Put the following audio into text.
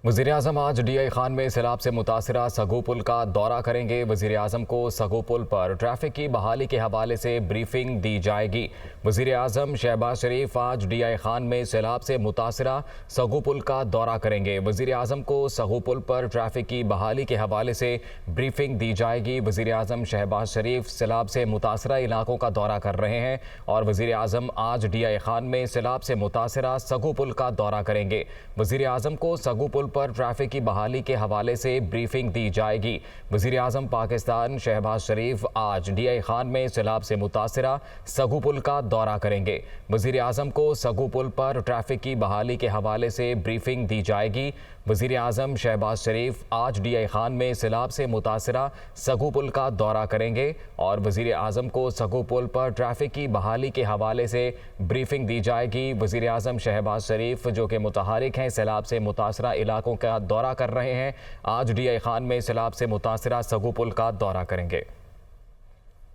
वज़ीर-ए-आज़म आज डीआई खान में सैलाब से मुतासरा सगू पुल का दौरा करेंगे। वज़ीर-ए-आज़म को सगू पुल पर ट्रैफिक की बहाली के हवाले से ब्रीफिंग दी जाएगी। वज़ीर-ए-आज़म शहबाज शरीफ आज डीआई खान में सैलाब से मुतासरा सगू पुल का दौरा करेंगे। वज़ीर-ए-आज़म को सगू पुल पर ट्रैफिक की बहाली के हवाले से ब्रीफिंग दी जाएगी। वज़ीर-ए-आज़म शहबाज शरीफ सैलाब से मुतासरा इलाकों का दौरा कर रहे हैं और वज़ीर-ए-आज़म आज डीआई खान में सैलाब से मुतासरा सगू पुल का दौरा करेंगे। वज़ीर-ए-आज़म को सगू पुल पर ट्रैफिक की बहाली के हवाले से ब्रीफिंग दी जाएगी। वज़ीर-ए-आज़म पाकिस्तान शहबाज शरीफ आज डीआई खान में सैलाब से मुतासरा सगू पुल का दौरा करेंगे। वज़ीर-ए-आज़म को सगू पुल पर ट्रैफिक की बहाली के हवाले से ब्रीफिंग दी जाएगी। वज़ीर-ए-आज़म शहबाज शरीफ आज डीआई खान में सैलाब से मुतासरा सगू पुल का दौरा करेंगे और वज़ीर-ए-आज़म को सगू पुल पर ट्रैफिक की बहाली के हवाले से ब्रीफिंग दी जाएगी। वज़ीर-ए-आज़म शहबाज शरीफ जो कि मुतहरिक हैं सैलाब से मुतासरा इलाकों का दौरा कर रहे हैं, आज डीआई खान में सैलाब से मुतासरा सगू पुल का दौरा करेंगे।